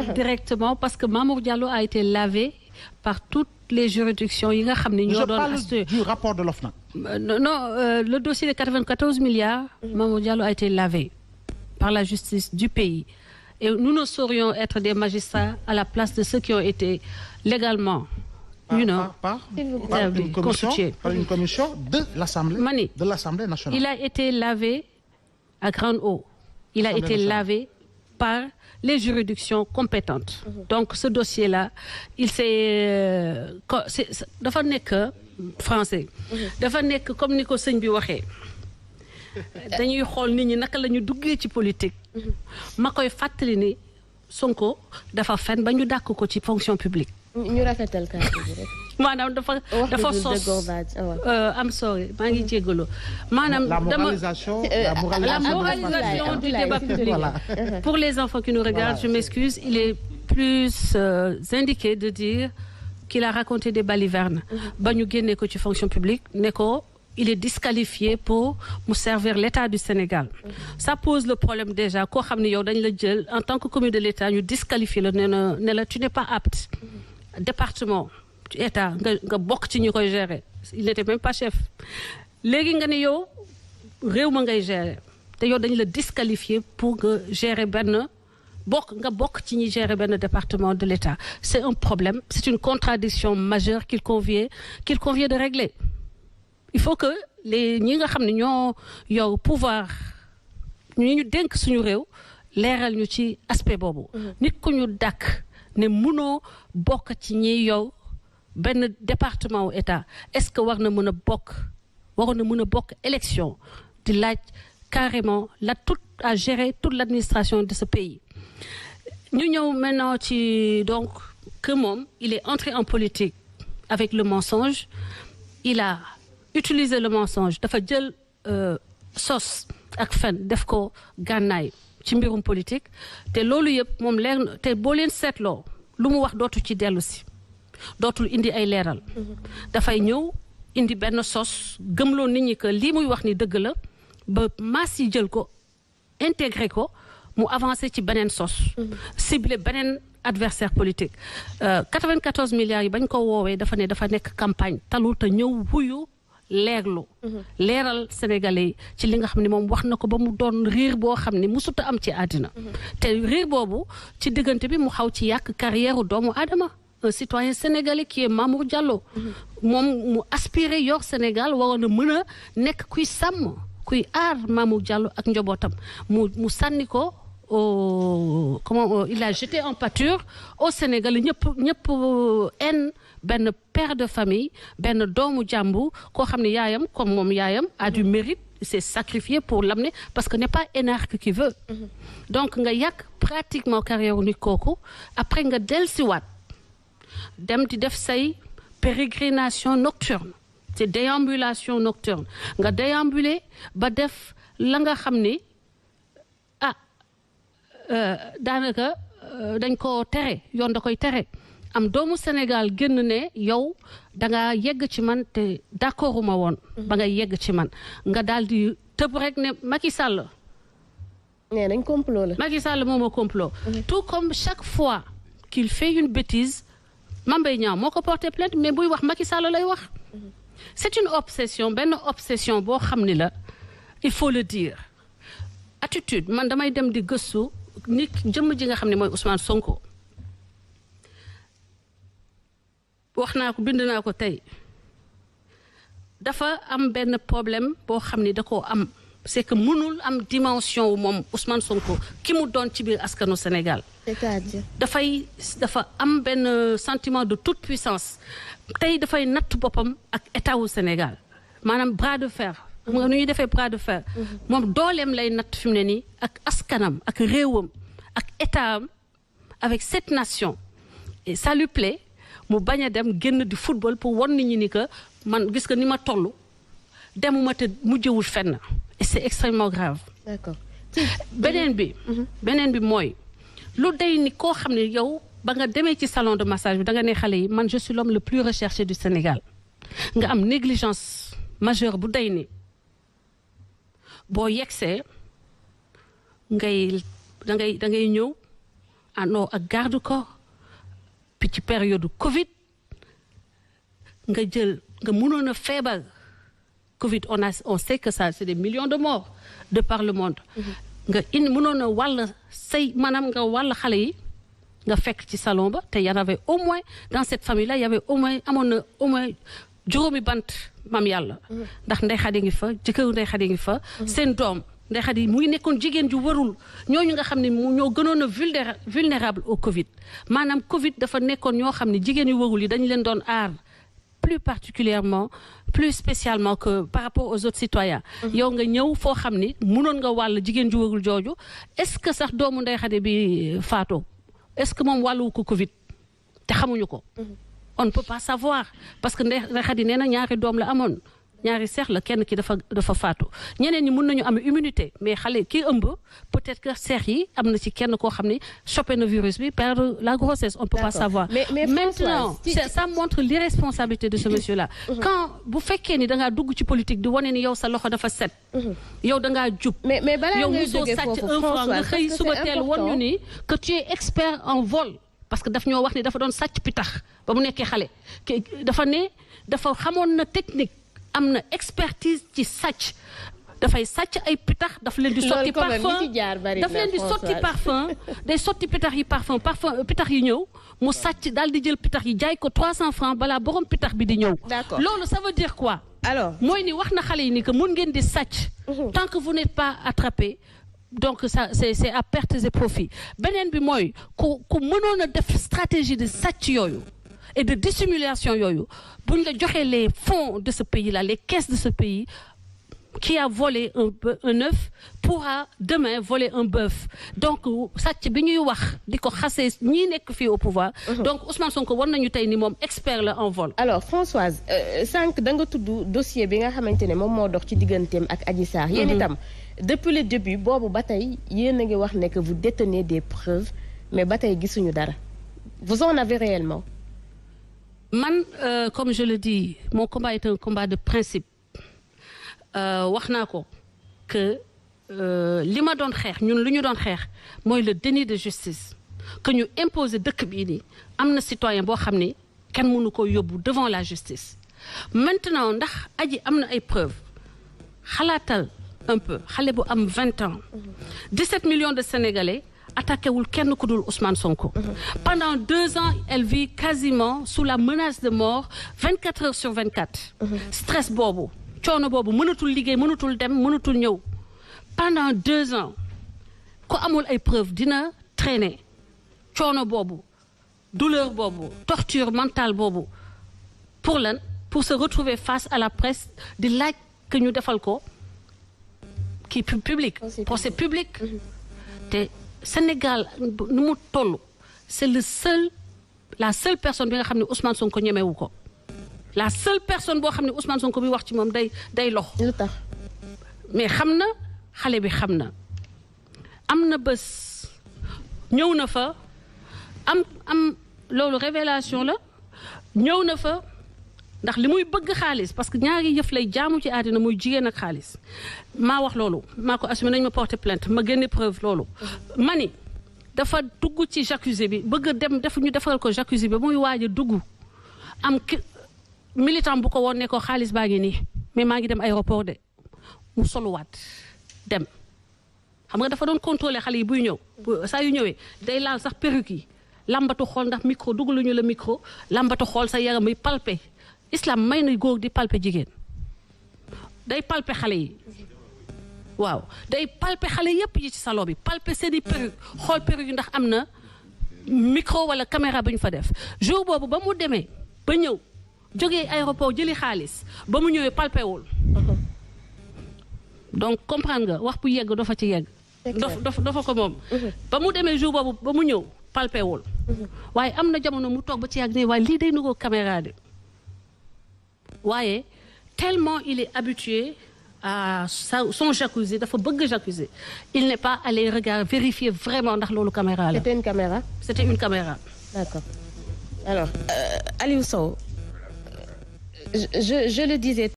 directement parce que Mamour Diallo a été lavé par toutes les juridictions yi nga xam ne ñoo doon. Je parle du rapport de l'OFNAC. Le dossier de 94 milliards. Mamour Diallo a été lavé par la justice du pays. Et nous ne saurions être des magistrats à la place de ceux qui ont été légalement Par une commission de l'Assemblée nationale. Il a été lavé à grande eau. Il a été lavé par les juridictions compétentes. Donc ce dossier-là, il s'est dafa nekk français. Dafa nekk comme ni ko sëñ bi waxee. Dañuy xool nit ñi naka la ñu duggee ci politique. Ma koy fàttali ni Sonko dafa fen ba ñu dàkk ko ci fonction publique. ñu rafetal kàddu gi rek. maanaam dafa sos am sorry maa ngi jéggalu maanaam la moralisation du débat public. Pour les enfants qui nous regardent, je m'excuse, il est plus indiqué de dire qu'il a raconté des balivernes ba ñu génnee ko ci fonction publique ne ko il est disqualifié pour mu servir l'État du Sénégal. Ça pose le problème déjà koo xam ne yow dañ la jël en tant que commis de l'État ñu disqualifié la ne la tu n'es pas apte. Département État nga bokk ci ñu koy gérer il n'était même pas chef léegi nga ne yow réew ma ngay gérer te yow dañu la disqualifier pour nga gérer benn bokk ci ñi gérer benn département de l'État. C'est un problème, c'est une contradiction majeure qu'il convient de régler. Il faut que ñi nga xam ne ñoo yow pouvoir ñu dénk suñu réew leeral ñu ci aspect boobu. Nit ku ñu dàkk ne mënoo bokk ci ñi yow benn département wu État est-ce que waroon na mën a bokk élection di laaj carrément à gérer toute l'administration de ce pays. Ñu ñëw maintenant ci donc que moom il est entré en politique avec le mensonge. Il a utilisé le mensonge dafa jël sos ak fen def ko gànnaay ci mbirum politique te loolu yëpp moom leer na te boo leen seetloo lu mu wax dootu ci dellu si dootul indi ay leeral. Dafay ñëw indi benn sos gëmloo nit ñi que lii muy wax ni dëgg la ba maas yi jël ko intégré ko mu avancé ci beneen sos. ciblé beneen adversaire politique. 94 milliards yi bañ ko woowee dafa nekk campagne talul te ñëw wuyu leeral sénégalais yi ci li nga xam ne moom wax na ko ba mu doon riir boo xam ne musuta am ci àddina. te riir boobu ci diggante bi mu xaw ci yàq carrière doomu aadama. Un citoyen sénégalais qui est Mamour Diallo. moom mu aspiré yor Sénégal waroon na mën a nekk kuy sàmm kuy aar Mamour Diallo ak njabootam mu sànni ko il a jeté en pâture au Sénégal ñëpp en benn père de famille benn doomu jàmbu koo xam ne yaayam comme moom yaayam a du mérite s'est sacrifié pour l'amener parce que n'est pas énarque qui veut. Donc nga yàq pratiquement carrière nit kooku après nga dellusiwaat dem di def say pérégrination nocturne c'est déambulation nocturne nga déambuler ba def la nga xam ni daanaka dañ ko tere yoon da koy tere am doomu Sénégal génn ne yow da nga yegg ci man te d'accorduma woon ba nga yegg ci man nga daal di tëb rek ne Macky Sall nee nañ complot la Macky Sall moom a complot tout comme chaque fois qu'il fait une bêtise Mame Mbaye Niang moo ko porté plainte mais buy wax Macky Sall lay wax. C'est une obsession benn obsession boo xam ni la il faut le dire attitude man damay dem di gëstu nit jëmm ji nga xam ne mooy Ousmane Sonko wax naa ko bind naa ko tey dafa am benn problème boo xam ni da koo am c'est que mënul am dimension wu moom Ousmane Sonko ki mu doon ci biir askanu Sénégal. c'est-à-dire dafa am benn sentiment de toute puissance tey dafay natt boppam ak état wu Sénégal maanaam bras de fer. xam nga nu ñuy defee bras de fer. moom dooleem lay natt fi mu ne nii ak askanam ak réewam ak état am avec cette nation et ça lui plaît mu bañ a dem génn di football pour won nit ñi ni que man gis nga ni ma toll demuma te mujjewul fenn et c'est extrêmement grave. D'accord. beneen bi mooy lu day ni koo xam ne yow ba nga demee ci salon de massage bi da nga ne xale yi man je suis l'homme le plus recherché du Sénégal nga am négligence majeure bu day ni boo yegsee da ngay ñëw àndoo ak garde corps puis ci période Covid nga mënoon a feebar Covid on sait que ça c'est des millions de morts de par le monde. nga mënoon a wàll maanaam nga wàll xale yi nga fekk ci salon ba te y en avait au moins dans cette famille là y avait amoon na au moins juróomi bant maam yàlla. ndax Ndeye Khady ngi fa jëkkëru Ndeye Khady ngi fa. seen doom Ndeye Khady mu ngi nekkoon jigéen ju warul ñooñu nga xam ne ñoo gënoon a vulnérable au Covid maanaam Covid dafa nekkoon ñoo xam ne jigéen yu warul yi dañu leen doon aar. plus particulièrement plus spécialement que par rapport aux autres citoyens yow nga ñëw foo xam ni mënoon nga wàll jigéen ju warul jooju est-ce que sax doomu Ndeye Khady bi faatoo est-ce que moom wàlluwu ko Covid te xamuñu ko on ne peut pas savoir parce que Ndeye Khady nee na ñaari doom la amoon ñaari seex la kenn ki dafa faatu ñeneen ñi mën nañu am immunité mais xale kii ëmb peut-être que seex yi am na ci kenn koo xam ne chopé na virus bi perdre la grossesse on peut pas savoir mais maintenant ça montre l'irresponsabilité de ce monsieur-là quand bu fekkee ni da ngaa dugg ci politique di wane ni yow sa loxo dafa set yow da ngaa jub yow mosoo sàcc un franc nga xëy suba teel woon ñu ni que tu es expert en vol parce que daf ñoo wax ni dafa doon sàcc pitax ba mu nekkee xale dafa xamoon na technique am na expertise ci sàcc dafay sàcc ay pitax daf leen di sotti parfum daf leen di sotti parfum day sotti pitax yi parfum pitax yi ñëw mu sàcc daal di jël pitax yi jaay ko 300 francs balaa borom pitax bi di ñëw loolu ça veut dire quoi alors mooy ni wax na xale yi ni que mun ngeen di sàcc tant que vous n'êtes pas attrapé donc ça c'est à pertes et profits beneen bi mooy ku mënoon a def stratégie de sàcc yooyu et de dissimulation yooyu bu ñu la joxee les fonds de ce pays-là les caisses de ce pays qui a volé un œuf pourra demain voler un bœuf donc sàcc bi ñuy wax di ko xasee ñii nekk fii au pouvoir donc Ousmane Sonko war nañu tey ni moom expert la en vol alors Françoise sànq da nga tudd dossier bi nga xamante ne moom moo dox ci digganteem ak Adji Sarr yéen itam depuis le début boobu ba tey yéen a ngi wax ne que vous détenez des preuves mais ba tey gisuñu dara vous en avez réellement man comme je le dis mon combat est un combat de principe wax naa ko que li ma doon xeex ñun lu ñu doon xeex mooy le déni de justice que ñu imposer dëkk bii nii am na citoyen boo xam ne kenn mënu ko yóbbu devant la justice maintenant ndax aji am na ay preuves xalaatal un peu xale bu am 20 ans 17 millions de Sénégalais attaqué wul kenn ku dul Ousmane Sonko. Pendant 2 ans elle vit quasiment sous la menace de mort 24 heures sur 24. stress boobu coono boobu mënatul liggéey mënatul dem mënatul ñëw pendant 2 ans ku amul ay preuves dina traîner coono boobu douleur boobu torture mentale boobu pour lan pour se retrouver face à la presse di laaj que ñu defal ko kii public procès public te Sénégal nu mu toll c'est la seule personne bi nga xam ne Ousmane Sonko ñemewu ko la seule personne boo xam ne Ousmane Sonko bi wax ci moom day lox lu tax mais xam na xale bi xam na am na bés ñëw na fa am loolu révélation la ñëw na fa ndax li muy bëgg xaalis parce que ñaari yëf lay jaamu ci àddina muy jigéen ak xaalis maa wax loolu maa ko assumé nañ ma porter plainte ma génne preuve loolu mani dafa dugg ci jacuzzi bi bëgg dem ñu defaral ko jacuzzi bi muy waaj a dugg am militant bu ko woon ne ko xaalis baa ngi nii mais maa ngi dem aéroport de mu soluwaat dem xam nga dafa doon contrôler xale yi buy ñëw saa yu ñëwee day laal sax perruque yi lambatu xool ndax micro dugaluñu la micro lambatu xool sa yaram muy palpé islam may na góor di palpé jigéen day palpé xale yi waaw day palpé xale yépp yi ci salon bi palpé seeni perruque xool perruque yi ndax am na micro wala caméra bu ñu fa def jour boobu ba mu demee ba ñëw jógee aéroport jëli xaalis ba mu ñëwee palpé wul donc comprendre nga wax bu yegg dafa ci yegg dafa ko moom ba mu demee jour boobu ba mu ñëw palpé wul waaye am na jamono mu toog ba ci yàgg ne waaye lii day nugoo caméra de waaye tellement il est habitué à son jacuzzi dafa bëgg jacuzzi il n'est pas allé vérifier vraiment ndax loolu caméra la. C'était une caméra. C'était une caméra. D'accord. Alors Aliou Sow je le disais